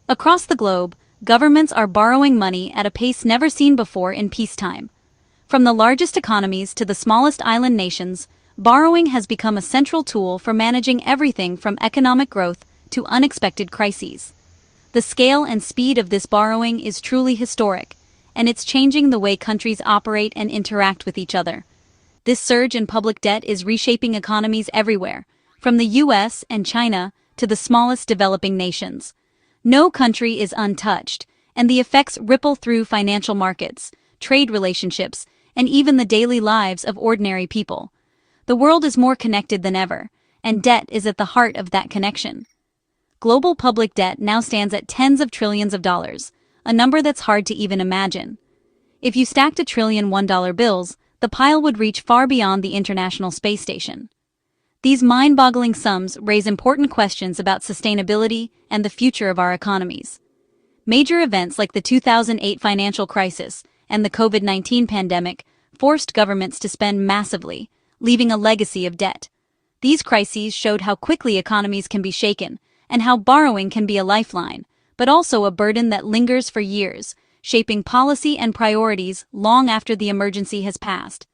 Across the globe, governments are borrowing money at a pace never seen before in peacetime. From the largest economies to the smallest island nations, borrowing has become a central tool for managing everything from economic growth to unexpected crises. The scale and speed of this borrowing is truly historic, and it's changing the way countries operate and interact with each other. This surge in public debt is reshaping economies everywhere, from the US and China to the smallest developing nations. No country is untouched, and the effects ripple through financial markets, trade relationships, and even the daily lives of ordinary people. The world is more connected than ever, and debt is at the heart of that connection. Global public debt now stands at tens of trillions of dollars, a number that's hard to even imagine. If you stacked $1 trillion $1 bills, the pile would reach far beyond the International Space Station. These mind-boggling sums raise important questions about sustainability and the future of our economies. Major events like the 2008 financial crisis and the COVID-19 pandemic forced governments to spend massively, leaving a legacy of debt. These crises showed how quickly economies can be shaken and how borrowing can be a lifeline, but also a burden that lingers for years, shaping policy and priorities long after the emergency has passed.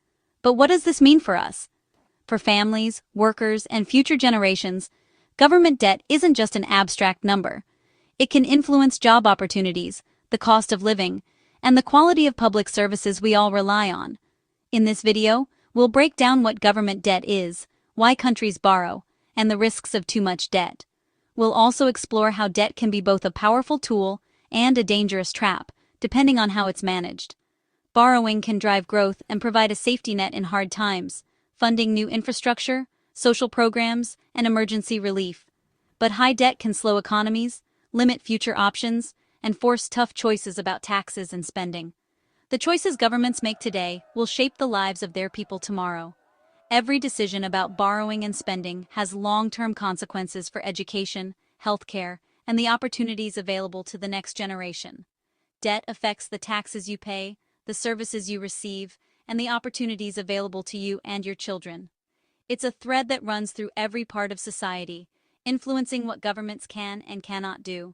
But what does this mean for us? For families, workers, and future generations, government debt isn't just an abstract number. It can influence job opportunities, the cost of living, and the quality of public services we all rely on. In this video, we'll break down what government debt is, why countries borrow, and the risks of too much debt. We'll also explore how debt can be both a powerful tool and a dangerous trap, depending on how it's managed. Borrowing can drive growth and provide a safety net in hard times, funding new infrastructure, social programs, and emergency relief. But high debt can slow economies, limit future options, and force tough choices about taxes and spending. The choices governments make today will shape the lives of their people tomorrow. Every decision about borrowing and spending has long-term consequences for education, healthcare, and the opportunities available to the next generation. Debt affects the taxes you pay, the services you receive, and the opportunities available to you and your children. It's a thread that runs through every part of society, influencing what governments can and cannot do.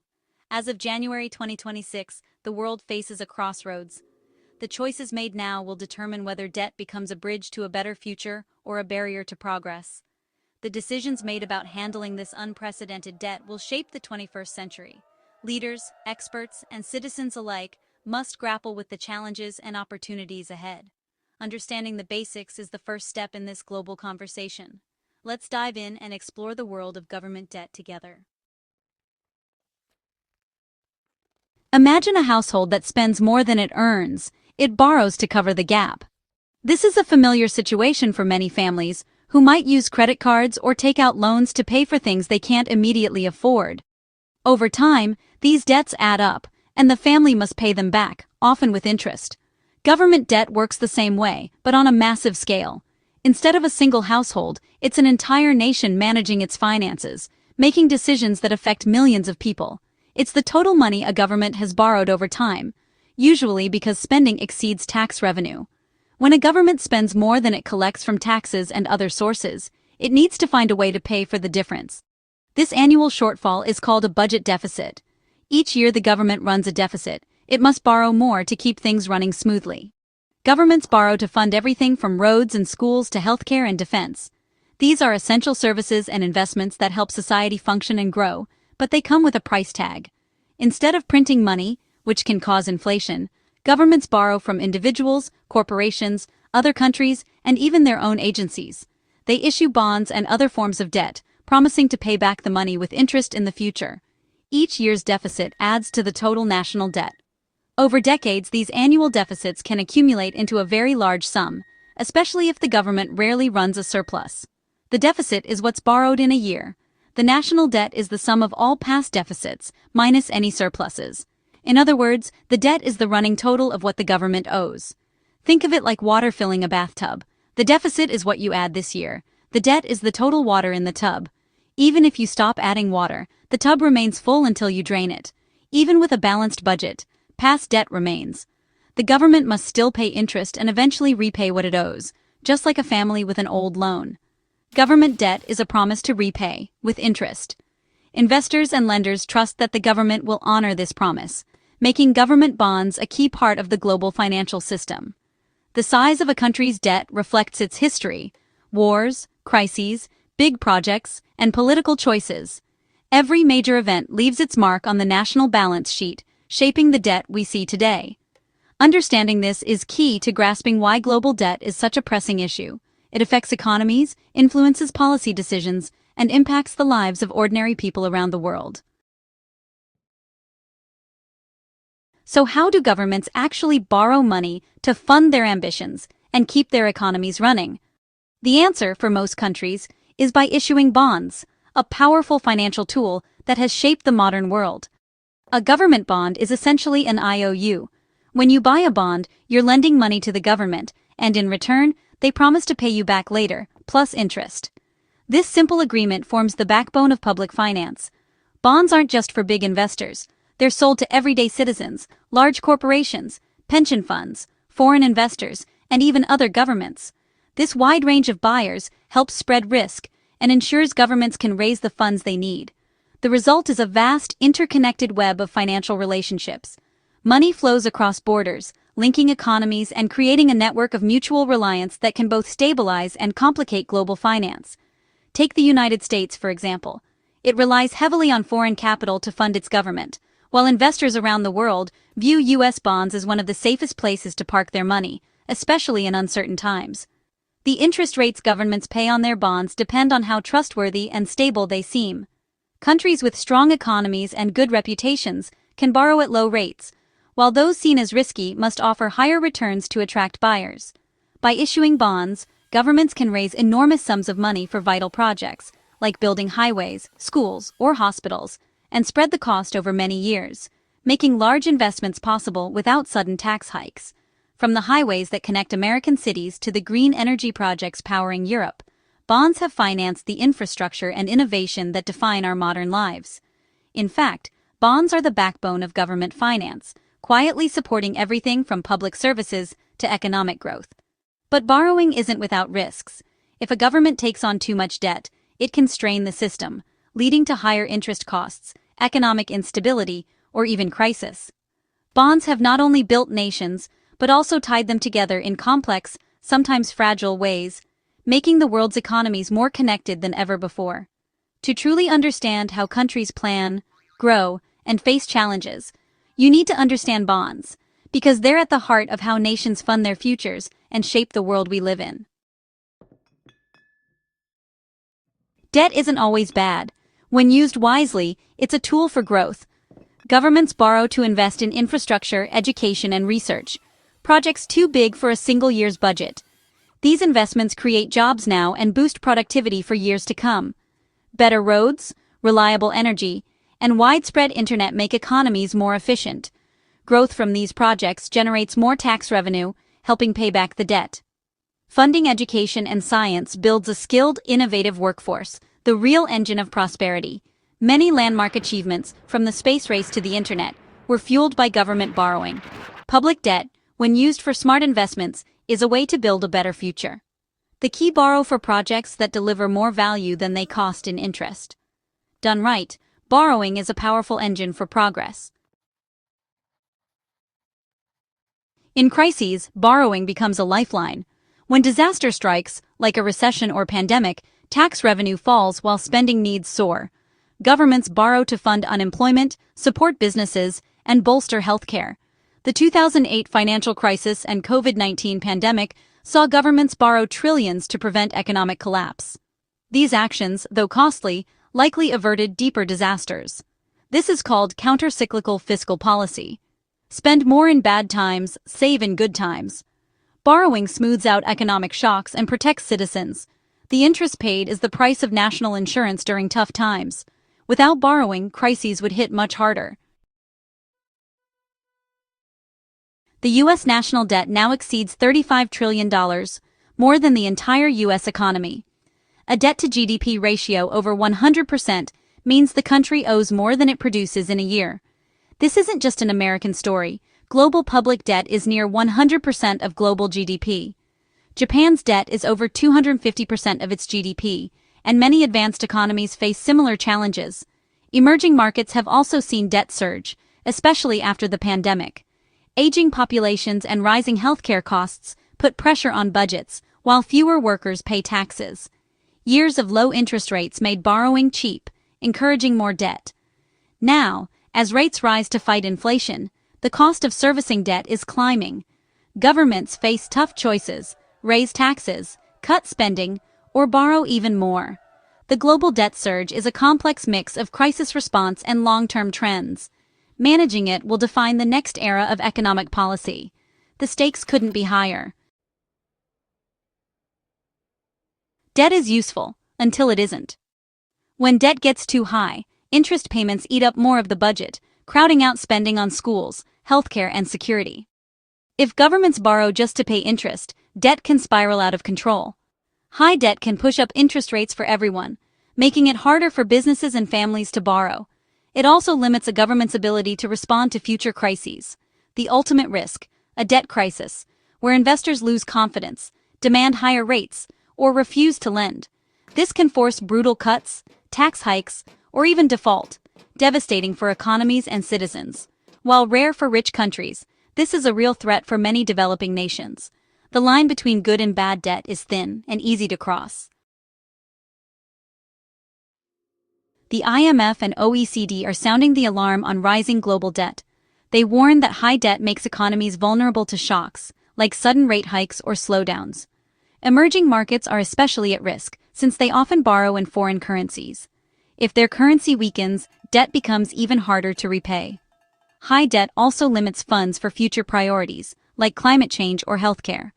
As of January 2026, the world faces a crossroads. The choices made now will determine whether debt becomes a bridge to a better future or a barrier to progress. The decisions made about handling this unprecedented debt will shape the 21st century. Leaders, experts, and citizens alike must grapple with the challenges and opportunities ahead. Understanding the basics is the first step in this global conversation. Let's dive in and explore the world of government debt together. Imagine a household that spends more than it earns. It borrows to cover the gap. This is a familiar situation for many families who might use credit cards or take out loans to pay for things they can't immediately afford. Over time, these debts add up, and the family must pay them back, often with interest. Government debt works the same way, but on a massive scale. Instead of a single household, it's an entire nation managing its finances, making decisions that affect millions of people. It's the total money a government has borrowed over time, usually because spending exceeds tax revenue. When a government spends more than it collects from taxes and other sources, it needs to find a way to pay for the difference. This annual shortfall is called a budget deficit. Each year the government runs a deficit. It must borrow more to keep things running smoothly. Governments borrow to fund everything from roads and schools to healthcare and defense. These are essential services and investments that help society function and grow, but they come with a price tag. Instead of printing money, which can cause inflation, governments borrow from individuals, corporations, other countries, and even their own agencies. They issue bonds and other forms of debt, promising to pay back the money with interest in the future. Each year's deficit adds to the total national debt. Over decades, these annual deficits can accumulate into a very large sum, especially if the government rarely runs a surplus. The deficit is what's borrowed in a year. The national debt is the sum of all past deficits, minus any surpluses. In other words, the debt is the running total of what the government owes. Think of it like water filling a bathtub. The deficit is what you add this year. The debt is the total water in the tub. Even if you stop adding water, the tub remains full until you drain it. Even with a balanced budget, past debt remains. The government must still pay interest and eventually repay what it owes, just like a family with an old loan. Government debt is a promise to repay, with interest. investors and lenders trust that the government will honor this promise, making government bonds a key part of the global financial system. The size of a country's debt reflects its history: wars, crises, big projects, and political choices. Every major event leaves its mark on the national balance sheet, shaping the debt we see today. Understanding this is key to grasping why global debt is such a pressing issue. It affects economies, influences policy decisions, and impacts the lives of ordinary people around the world. So how do governments actually borrow money to fund their ambitions and keep their economies running? The answer for most countries is by issuing bonds, a powerful financial tool that has shaped the modern world. A government bond is essentially an IOU. When you buy a bond, you're lending money to the government, and in return, they promise to pay you back later, plus interest. This simple agreement forms the backbone of public finance. Bonds aren't just for big investors. They're sold to everyday citizens, large corporations, pension funds, foreign investors, and even other governments. This wide range of buyers helps spread risk and ensures governments can raise the funds they need. The result is a vast, interconnected web of financial relationships. Money flows across borders, linking economies and creating a network of mutual reliance that can both stabilize and complicate global finance. Take the United States, for example. It relies heavily on foreign capital to fund its government, while investors around the world view U.S. bonds as one of the safest places to park their money, especially in uncertain times. The interest rates governments pay on their bonds depend on how trustworthy and stable they seem. Countries with strong economies and good reputations can borrow at low rates, while those seen as risky must offer higher returns to attract buyers. By issuing bonds, governments can raise enormous sums of money for vital projects, like building highways, schools, or hospitals, and spread the cost over many years, making large investments possible without sudden tax hikes. From the highways that connect American cities to the green energy projects powering Europe, bonds have financed the infrastructure and innovation that define our modern lives. In fact, bonds are the backbone of government finance, quietly supporting everything from public services to economic growth. But borrowing isn't without risks. If a government takes on too much debt, it can strain the system, leading to higher interest costs, economic instability, or even crisis. Bonds have not only built nations, but also tied them together in complex, sometimes fragile ways, making the world's economies more connected than ever before. To truly understand how countries plan, grow, and face challenges, you need to understand bonds, because they're at the heart of how nations fund their futures and shape the world we live in. Debt isn't always bad. When used wisely, it's a tool for growth. Governments borrow to invest in infrastructure, education, and research, projects too big for a single year's budget. These investments create jobs now and boost productivity for years to come. Better roads, reliable energy, and widespread internet make economies more efficient. Growth from these projects generates more tax revenue, helping pay back the debt. Funding education and science builds a skilled, innovative workforce, the real engine of prosperity. Many landmark achievements, from the space race to the internet, were fueled by government borrowing. Public debt, when used for smart investments, is a way to build a better future. The key: borrow for projects that deliver more value than they cost in interest. Done right, borrowing is a powerful engine for progress. In crises, borrowing becomes a lifeline. When disaster strikes, like a recession or pandemic, tax revenue falls while spending needs soar. Governments borrow to fund unemployment, support businesses, and bolster healthcare. The 2008 financial crisis and COVID-19 pandemic saw governments borrow trillions to prevent economic collapse. These actions, though costly, likely averted deeper disasters. This is called counter-cyclical fiscal policy. Spend more in bad times, save in good times. Borrowing smooths out economic shocks and protects citizens. The interest paid is the price of national insurance during tough times. Without borrowing, crises would hit much harder. The U.S. national debt now exceeds $35 trillion, more than the entire U.S. economy. A debt-to-GDP ratio over 100% means the country owes more than it produces in a year. This isn't just an American story. Global public debt is near 100% of global GDP. Japan's debt is over 250% of its GDP, and many advanced economies face similar challenges. Emerging markets have also seen debt surge, especially after the pandemic. Aging populations and rising healthcare costs put pressure on budgets, while fewer workers pay taxes. Years of low interest rates made borrowing cheap, encouraging more debt. Now, as rates rise to fight inflation, the cost of servicing debt is climbing. Governments face tough choices: raise taxes, cut spending, or borrow even more. The global debt surge is a complex mix of crisis response and long-term trends. Managing it will define the next era of economic policy. The stakes couldn't be higher. Debt is useful, until it isn't. When debt gets too high, interest payments eat up more of the budget, crowding out spending on schools, healthcare, and security. If governments borrow just to pay interest, debt can spiral out of control. High debt can push up interest rates for everyone, making it harder for businesses and families to borrow. It also limits a government's ability to respond to future crises. The ultimate risk: a debt crisis, where investors lose confidence, demand higher rates, or refuse to lend. This can force brutal cuts, tax hikes, or even default, devastating for economies and citizens. While rare for rich countries, this is a real threat for many developing nations. The line between good and bad debt is thin and easy to cross. The IMF and OECD are sounding the alarm on rising global debt. They warn that high debt makes economies vulnerable to shocks, like sudden rate hikes or slowdowns. Emerging markets are especially at risk, since they often borrow in foreign currencies. If their currency weakens, debt becomes even harder to repay. High debt also limits funds for future priorities, like climate change or healthcare.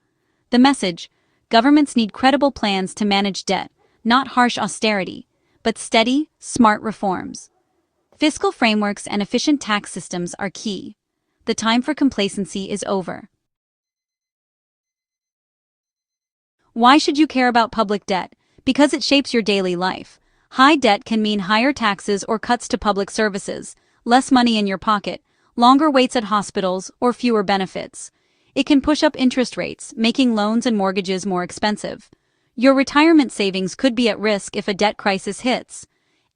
The message: governments need credible plans to manage debt, not harsh austerity, but steady, smart reforms. Fiscal frameworks and efficient tax systems are key. The time for complacency is over. Why should you care about public debt? Because it shapes your daily life. High debt can mean higher taxes or cuts to public services, less money in your pocket, longer waits at hospitals, or fewer benefits. It can push up interest rates, making loans and mortgages more expensive. Your retirement savings could be at risk if a debt crisis hits.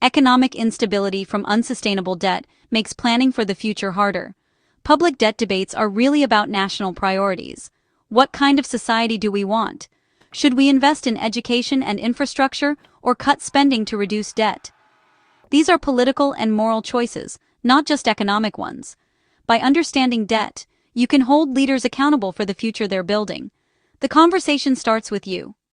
Economic instability from unsustainable debt makes planning for the future harder. Public debt debates are really about national priorities. What kind of society do we want? Should we invest in education and infrastructure, or cut spending to reduce debt? These are political and moral choices, not just economic ones. By understanding debt, you can hold leaders accountable for the future they're building. The conversation starts with you.